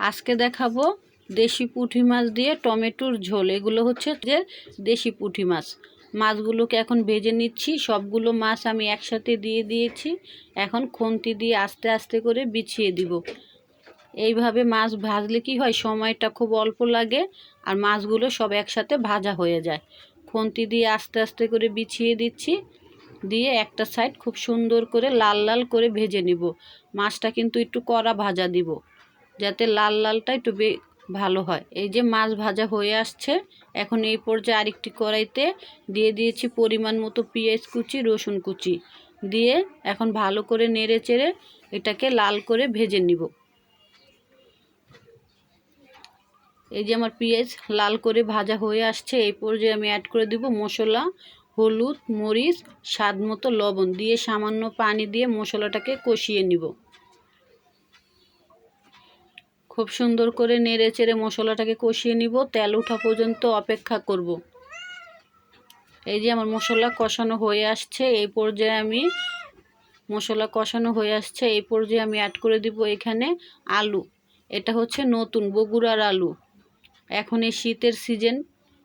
আজকে দেখাবো দেশি পুঁটি মাছ দিয়ে টমেটোর ঝোল। এগুলো হচ্ছে যে দেশি পুঁটি মাছ। মাছগুলোকে এখন ভেজে নিচ্ছি। সবগুলো মাছ আমি একসাথে দিয়ে দিয়েছি। এখন খুন্তি দিয়ে আস্তে আস্তে করে বিছিয়ে দিব। এইভাবে মাছ ভাজলে কি হয়, সময়টা খুব অল্প লাগে আর মাছগুলো সব একসাথে ভাজা হয়ে যায়। খুন্তি দিয়ে আস্তে আস্তে করে বিছিয়ে দিচ্ছি। দিয়ে একটা সাইড খুব সুন্দর করে লাল লাল করে ভেজে নিব। মাছটা কিন্তু একটু কড়া ভাজা দিব, যাতে লাল লালটা একটু ভালো হয়। এই যে মাছ ভাজা হয়ে আসছে। এখন এই পর্যায়ে আরেকটি কড়াইতে দিয়ে দিয়েছি পরিমাণ মতো পেঁয়াজ কুচি, রসুন কুচি দিয়ে এখন ভালো করে নেড়ে চেড়ে এটাকে লাল করে ভেজে নিব। এই যে আমার পেঁয়াজ লাল করে ভাজা হয়ে আসছে। এই পর্যায়ে আমি অ্যাড করে দিব মশলা, হলুদ, মরিচ, স্বাদ মতো লবণ দিয়ে সামান্য পানি দিয়ে মশলাটাকে কষিয়ে নিব। খুব সুন্দর করে নেড়ে চেড়ে মশলাটাকে কষিয়ে নিব। তেল ওঠা পর্যন্ত অপেক্ষা করব। এই যে আমার মশলা কষানো হয়ে আসছে। এই পর্যায়ে আমি অ্যাড করে দিব এখানে আলু। এটা হচ্ছে নতুন বগুড়ার আলু। এখন এই শীতের সিজন,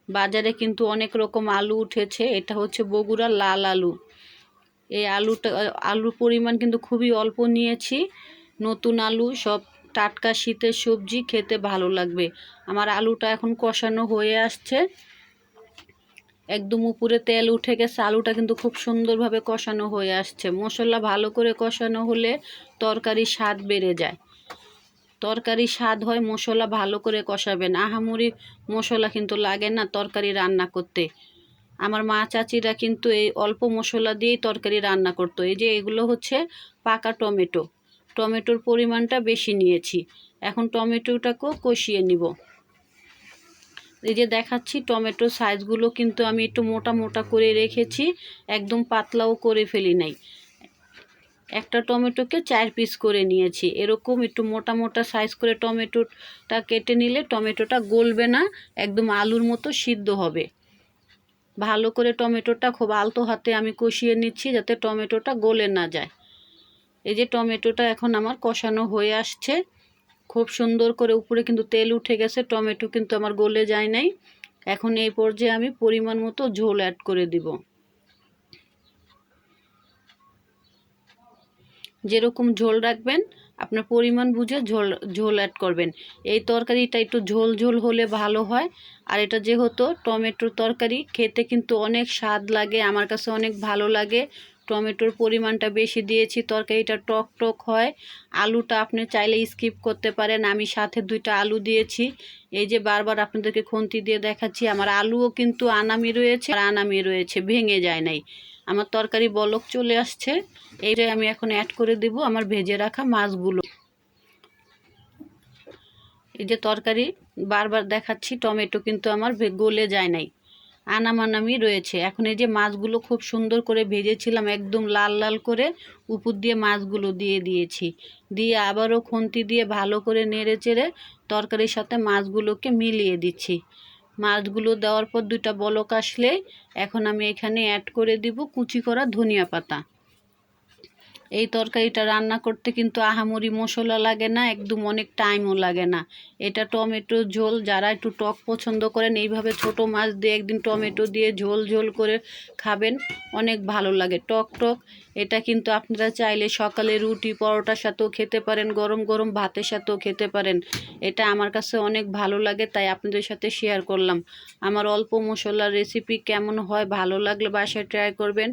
বাজারে কিন্তু অনেক রকম আলু উঠেছে। এটা হচ্ছে বগুড়ার লাল আলু। এই আলুর পরিমাণ কিন্তু খুবই অল্প নিয়েছি। নতুন আলু, সব টাটকা শীতের সবজি, খেতে ভালো লাগবে। আমার আলুটা এখন কষানো হয়ে আসছে। একদম উপরে তেল উঠে গেছে। আলুটা কিন্তু খুব সুন্দরভাবে কষানো হয়ে আসছে। মশলা ভালো করে কষানো হলে তরকারির স্বাদ বেড়ে যায়। তরকারি স্বাদ হয় মশলা ভালো করে কষাবেন। আহামরি মশলা কিন্তু লাগে না তরকারি রান্না করতে। আমার মা চাচিরা কিন্তু এই অল্প মশলা দিয়েই তরকারি রান্না করতো। এই যে এগুলো হচ্ছে পাকা টমেটো। টমেটোর পরিমাণটা বেশি নিয়েছি। এখন টমেটোটাকেও কষিয়ে নিব। এই যে দেখাচ্ছি টমেটোর সাইজগুলো কিন্তু আমি একটু মোটা মোটা করে রেখেছি, একদম পাতলাও করে ফেলি নাই। একটা টমেটোকে 4 পিস করে নিয়েছি। এরকম একটু মোটা মোটা সাইজ করে টমেটোটা কেটে নিলে টমেটোটা গলবে না, একদম আলুর মতো সিদ্ধ হবে। ভালো করে টমেটোটা খুব আলতো হাতে আমি কষিয়ে নিচ্ছি, যাতে টমেটোটা গলে না যায়। এই যে টমেটোটা এখন আমার কষানো হয়ে আসছে খুব সুন্দর করে। উপরে কিন্তু তেল উঠে গেছে, টমেটো কিন্তু আমার গলে যায় নাই। এখন এই পর্যায়ে আমি পরিমাণ মতো ঝোল অ্যাড করে দিব। যেরকম ঝোল রাখবেন আপনার পরিমাণ বুঝে ঝোল অ্যাড করবেন। এই তরকারিটা একটু ঝোল ঝোল হলে ভালো হয়। আর এটা যেহেতু টমেটোর তরকারি, খেতে কিন্তু অনেক স্বাদ লাগে, আমার কাছে অনেক ভালো লাগে। টমেটোর পরিমাণটা বেশি দিয়েছি, তরকারিটা টক টক হয়। আলুটা আপনি চাইলে স্কিপ করতে পারেন, আমি সাথে 2টা আলু দিয়েছি। এই যে বারবার আপনাদেরকে খুন্তি দিয়ে দেখাচ্ছি, আমার আলুও কিন্তু আনামি রয়েছে, ভেঙে যায় নাই। আমার তরকারি বলক চলে আসছে। এইটাই আমি এখন অ্যাড করে দিব আমার ভেজে রাখা মাছগুলো। এই যে তরকারি বারবার দেখাচ্ছি, টমেটো কিন্তু আমার গলে যায় নাই, আনামানামি রয়েছে। এখন এই যে মাছগুলো খুব সুন্দর করে ভেজেছিলাম একদম লাল লাল করে, উপর দিয়ে মাছগুলো দিয়ে দিয়েছি। দিয়ে আবারও খুন্তি দিয়ে ভালো করে নেড়ে চেড়ে তরকারির সাথে মাছগুলোকে মিলিয়ে দিচ্ছি। মাছগুলো দেওয়ার পর 2টা বলক আসলে এখন আমি এখানে অ্যাড করে দিব কুচি করা ধনিয়া পাতা। এই তরকারিটা রান্না করতে কিন্তু আহামরি মশলা লাগে না, একদম অনেক টাইমও লাগে না। এটা টমেটো ঝোল, যারা একটু টক পছন্দ করেন এইভাবে ছোট মাছ দিয়ে একদিন টমেটো দিয়ে ঝোল ঝোল করে খাবেন, অনেক ভালো লাগে টক টক। এটা কিন্তু আপনারা চাইলে সকালে রুটি পরোটার সাথেও খেতে পারেন, গরম গরম ভাতের সাথেও খেতে পারেন। এটা আমার কাছে অনেক ভালো লাগে, তাই আপনাদের সাথে শেয়ার করলাম। আমার অল্প মশলার রেসিপি কেমন হয়, ভালো লাগলে বাসায় ট্রাই করবেন।